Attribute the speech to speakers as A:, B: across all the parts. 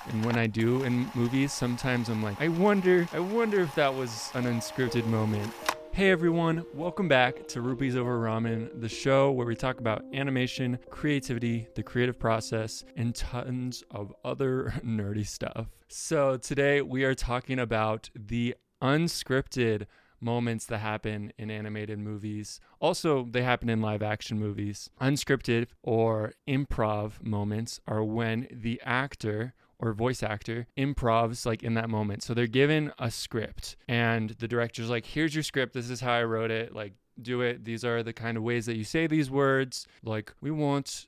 A: And when I do in movies, sometimes I'm like, I wonder if that was an unscripted moment. Hey everyone, welcome back to Rupees Over Ramen, the show where we talk about animation, creativity, the creative process, and tons of other nerdy stuff. So today we are talking about the unscripted moments that happen in animated movies. Also, they happen in live action movies. Unscripted or improv moments are when the actor or voice actor improvs like in that moment. So they're given a script and the director's like, here's your script. This is how I wrote it. Like, do it. These are the kind of ways that you say these words. Like, we want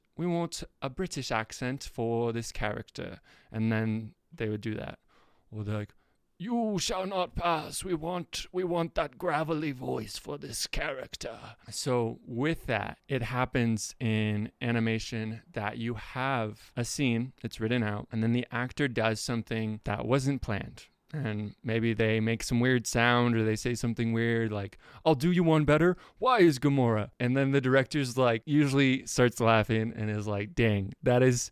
A: a British accent for this character. And then they would do that. Or they're like, you shall not pass. We want that gravelly voice for this character. So with that, it happens in animation that you have a scene, it's written out, and then the actor does something that wasn't planned. And maybe they make some weird sound or they say something weird like, I'll do you one better. Why is Gamora? And then the director's like, usually starts laughing and is like, dang, that is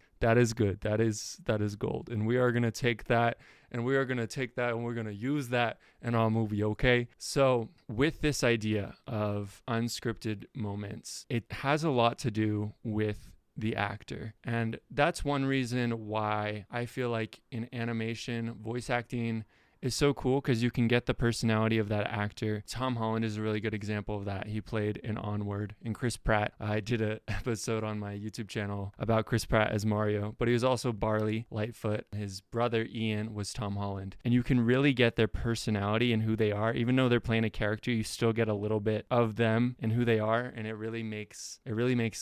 A: good. That is gold. And we are going to take that and we're going to use that in our movie, okay? So with this idea of unscripted moments, it has a lot to do with the actor. And that's one reason why I feel like in animation, voice acting is so cool because you can get the personality of that actor. Tom Holland is a really good example of that. He played in Onward. And Chris Pratt, I did an episode on my YouTube channel about Chris Pratt as Mario, but he was also Barley Lightfoot. His brother Ian was Tom Holland. And you can really get their personality and who they are. Even though they're playing a character, you still get a little bit of them and who they are. And it really makes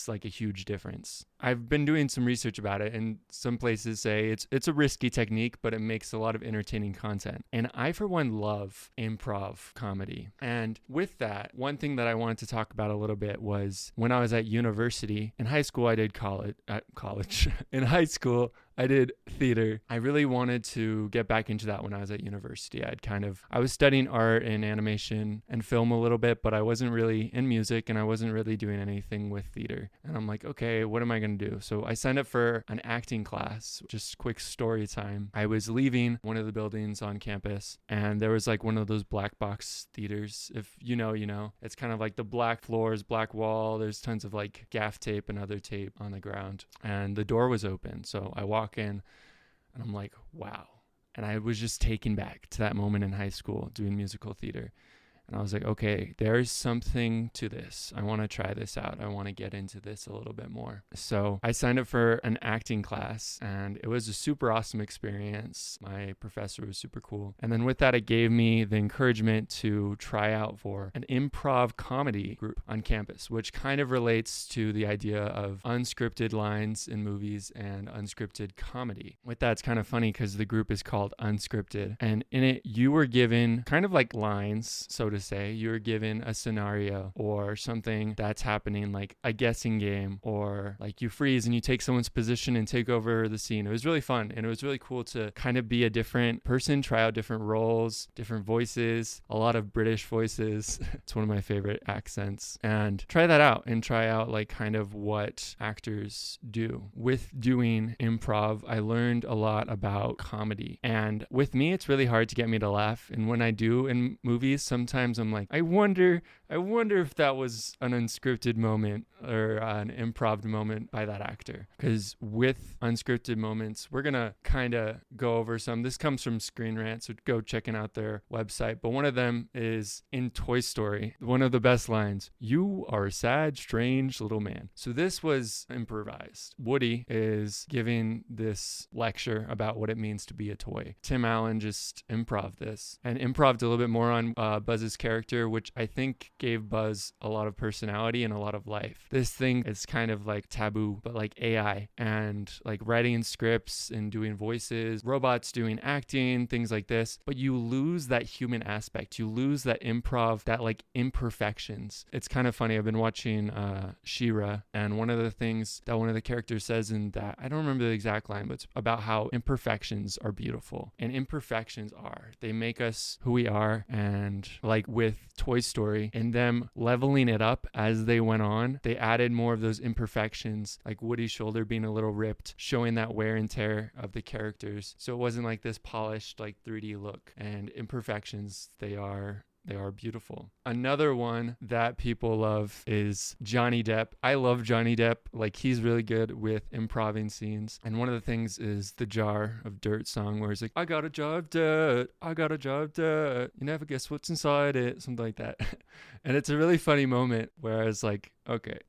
A: like a huge difference. I've been doing some research about it, and some places say it's a risky technique, but it makes a lot of entertaining content. And I, for one, love improv comedy. And with that, one thing that I wanted to talk about a little bit was when I was at university. In high school, I did college. In high school, I did theater. I really wanted to get back into that when I was at university. I was studying art and animation and film a little bit, but I wasn't really in music and I wasn't really doing anything with theater. And I'm like, okay, what am I going to do? So I signed up for an acting class. Just quick story time. I was leaving one of the buildings on campus and there was like one of those black box theaters. If you know, it's kind of like the black floors, black wall. There's tons of like gaff tape and other tape on the ground. And the door was open. So I walk in and I'm like, wow. And I was just taken back to that moment in high school doing musical theater. And I was like, okay, there's something to this. I want to try this out. I want to get into this a little bit more. So I signed up for an acting class and it was a super awesome experience. My professor was super cool. And then with that, it gave me the encouragement to try out for an improv comedy group on campus, which kind of relates to the idea of unscripted lines in movies and unscripted comedy. With that, it's kind of funny because the group is called Unscripted. And in it, you were given kind of like lines, so to say. You're given a scenario or something that's happening, like a guessing game, or like you freeze and you take someone's position and take over the scene. It was really fun and it was really cool to kind of be a different person, try out different roles, different voices, a lot of British voices. It's one of my favorite accents, and try that out and try out like kind of what actors do. With doing improv, I learned a lot about comedy, and with me, it's really hard to get me to laugh. And when I do in movies, sometimes I'm like, I wonder if that was an unscripted moment or an improv moment by that actor. Because with unscripted moments, we're going to kind of go over some. This comes from Screen Rant, so go checking out their website. But one of them is in Toy Story, one of the best lines, "You are a sad, strange little man." So this was improvised. Woody is giving this lecture about what it means to be a toy. Tim Allen just improv this and improved a little bit more on Buzz's character, which I think gave Buzz a lot of personality and a lot of life. This thing is kind of like taboo, but like AI and like writing scripts and doing voices, robots doing acting, things like this. But you lose that human aspect. You lose that improv, that like imperfections. It's kind of funny. I've been watching She-Ra, and one of the things that one of the characters says in that, I don't remember the exact line, but it's about how imperfections are beautiful. And imperfections they make us who we are. And like like with Toy Story and them leveling it up as they went on, they added more of those imperfections, like Woody's shoulder being a little ripped, showing that wear and tear of the characters. So it wasn't like this polished like 3D look. And imperfections, they are beautiful. Another one that people love is Johnny Depp. I love Johnny Depp. Like, he's really good with improving scenes. And one of the things is the Jar of Dirt song, where he's like, I got a jar of dirt, I got a jar of dirt, you never guess what's inside it, something like that. And it's a really funny moment where I was like, okay,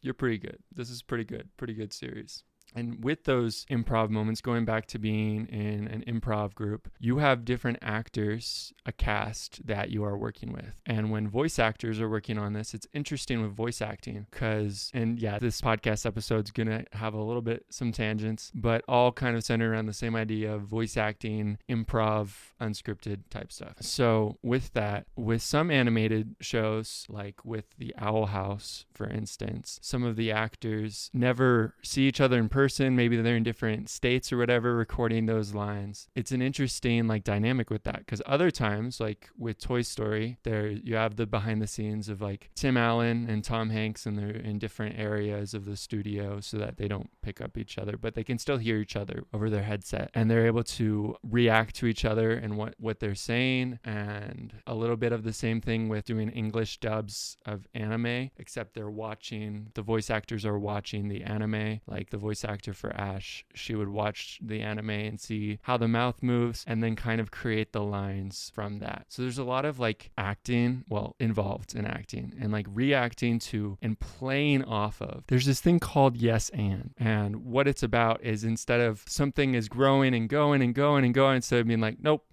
A: you're pretty good. This is pretty good series. And with those improv moments, going back to being in an improv group, you have different actors, a cast that you are working with. And when voice actors are working on this, it's interesting with voice acting because, and yeah, this podcast episode's going to have a little bit, some tangents, but all kind of centered around the same idea of voice acting, improv, unscripted type stuff. So with that, with some animated shows, like with the Owl House, for instance, some of the actors never see each other in person. Maybe they're in different states or whatever, recording those lines. It's an interesting like dynamic with that, because other times, like with Toy Story, there you have the behind the scenes of like Tim Allen and Tom Hanks, and they're in different areas of the studio so that they don't pick up each other, but they can still hear each other over their headset, and they're able to react to each other and what they're saying. And a little bit of the same thing with doing English dubs of anime, except the voice actors are watching the anime. Like the voice actor for Ash, she would watch the anime and see how the mouth moves and then kind of create the lines from that. So there's a lot of like acting, involved in acting, and like reacting to and playing off of. There's this thing called yes and what it's about is, instead of something is growing and going and going and going, instead of being like, nope,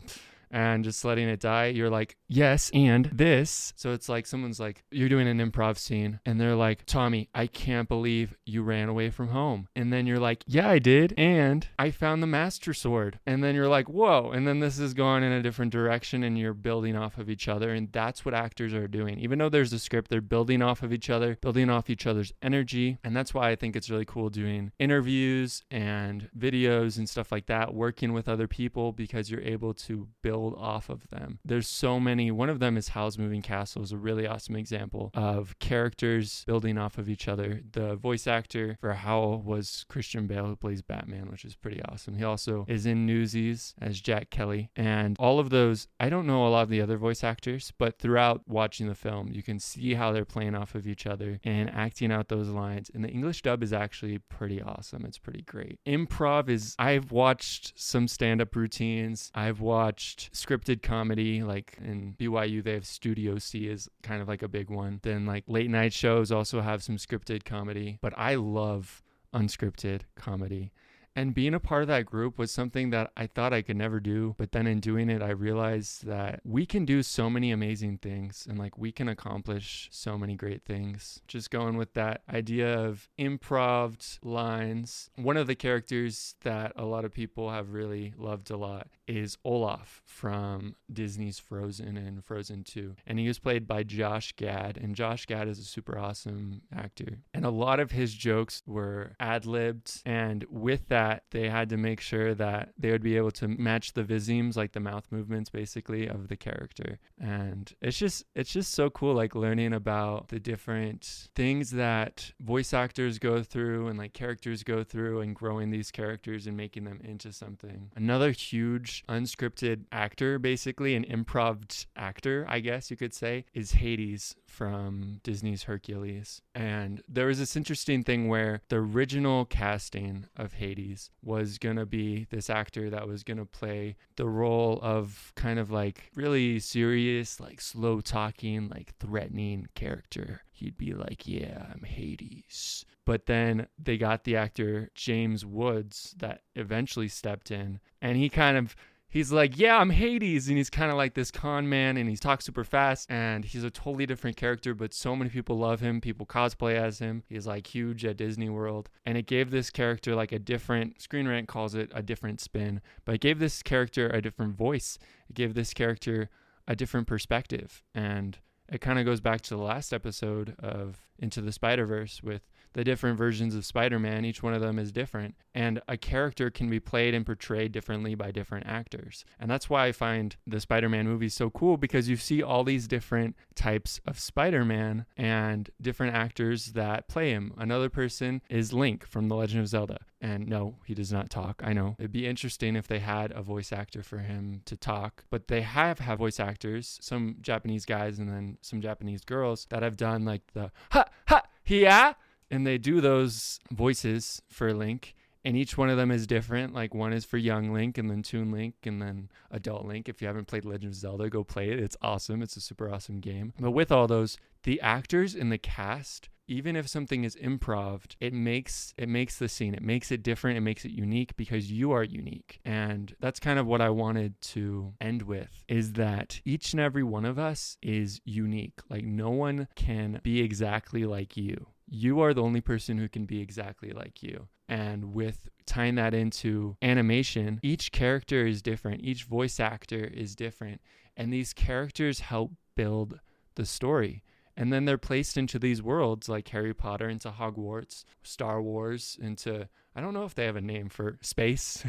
A: and just letting it die, you're like, yes, and this. So it's like someone's like, you're doing an improv scene and they're like, Tommy, I can't believe you ran away from home. And then you're like, yeah, I did. And I found the master sword. And then you're like, whoa. And then this is going in a different direction and you're building off of each other. And that's what actors are doing. Even though there's a script, they're building off of each other, building off each other's energy. And that's why I think it's really cool doing interviews and videos and stuff like that, working with other people, because you're able to build off of them. There's so many. One of them is Howl's Moving Castle, is a really awesome example of characters building off of each other. The voice actor for Howl was Christian Bale, who plays Batman, which is pretty awesome. He also is in Newsies as Jack Kelly. And all of those, I don't know a lot of the other voice actors, but throughout watching the film, you can see how they're playing off of each other and acting out those lines. And the English dub is actually pretty awesome. It's pretty great. Improv is, I've watched some stand-up routines. I've watched scripted comedy, like in BYU, they have Studio C is kind of like a big one. Then like late night shows also have some scripted comedy, but I love unscripted comedy. And being a part of that group was something that I thought I could never do. But then in doing it, I realized that we can do so many amazing things and like we can accomplish so many great things. Just going with that idea of improv lines. One of the characters that a lot of people have really loved a lot is Olaf from Disney's Frozen and Frozen 2. And he was played by Josh Gad. And Josh Gad is a super awesome actor. And a lot of his jokes were ad-libbed. And with that, they had to make sure that they would be able to match the visemes, like the mouth movements basically of the character. And it's just so cool, like learning about the different things that voice actors go through and like characters go through, and growing these characters and making them into something. Another huge unscripted actor, basically an improv actor, I guess you could say, is Hades from Disney's Hercules. And there was this interesting thing where the original casting of Hades was going to be this actor that was going to play the role of kind of like really serious, like slow talking, like threatening character. He'd be like, yeah, I'm Hades. But then they got the actor James Woods that eventually stepped in, and he's like, yeah, I'm Hades. And he's kind of like this con man, and he talks super fast, and he's a totally different character, but so many people love him. People cosplay as him. He's like huge at Disney World. And it gave this character like a different, Screen Rant calls it a different spin, but it gave this character a different voice. It gave this character a different perspective. And it kind of goes back to the last episode of Into the Spider-Verse with the different versions of Spider-Man, each one of them is different. And a character can be played and portrayed differently by different actors. And that's why I find the Spider-Man movies so cool, because you see all these different types of Spider-Man and different actors that play him. Another person is Link from The Legend of Zelda. And no, he does not talk. I know. It'd be interesting if they had a voice actor for him to talk, but they have voice actors, some Japanese guys and then some Japanese girls that have done like the ha ha yeah, and they do those voices for Link. And each one of them is different. Like one is for young Link, and then Toon Link, and then adult Link. If you haven't played Legend of Zelda, go play it. It's awesome. It's a super awesome game. But with all those, the actors in the cast, even if something is improv'd, it makes the scene. It makes it different. It makes it unique because you are unique. And that's kind of what I wanted to end with, is that each and every one of us is unique. Like no one can be exactly like you. You are the only person who can be exactly like you. And with tying that into animation, each character is different. Each voice actor is different. And these characters help build the story. And then they're placed into these worlds like Harry Potter into Hogwarts, Star Wars into, I don't know if they have a name for space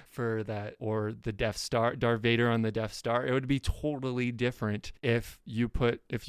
A: for that, or the Death Star, Darth Vader on the Death Star. It would be totally different if you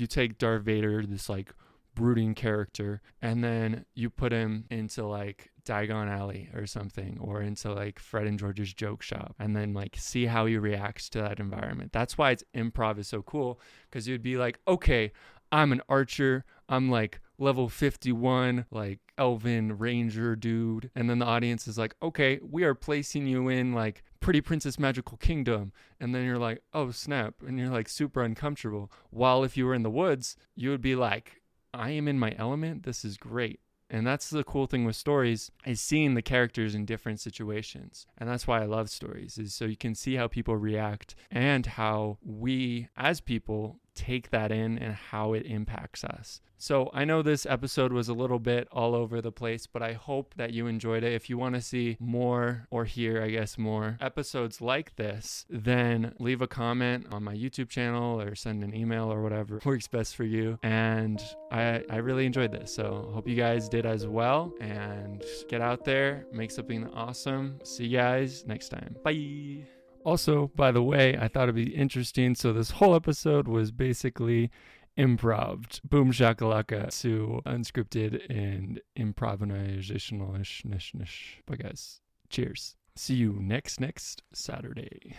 A: take Darth Vader, this like brooding character, and then you put him into like Diagon Alley or something, or into like Fred and George's joke shop, and then like see how he reacts to that environment. That's why improv is so cool, because you'd be like, okay, I'm an archer, I'm like level 51, like elven ranger dude, and then the audience is like, okay, we are placing you in like Pretty Princess Magical Kingdom, and then you're like, oh snap, and you're like super uncomfortable. While if you were in the woods, you would be like, I am in my element, this is great. And that's the cool thing with stories, is seeing the characters in different situations. And that's why I love stories, is so you can see how people react and how we as people take that in and how it impacts us. So I know this episode was a little bit all over the place, but I hope that you enjoyed it. If you want to see more, or hear, I guess, more episodes like this, then leave a comment on my YouTube channel or send an email or whatever works best for you. And I really enjoyed this. So hope you guys did as well, and get out there, make something awesome. See you guys next time. Bye. Also, by the way, I thought it'd be interesting. So this whole episode was basically improv'd, boom shakalaka, to unscripted and improvisational-ish. But guys, cheers. See you next Saturday.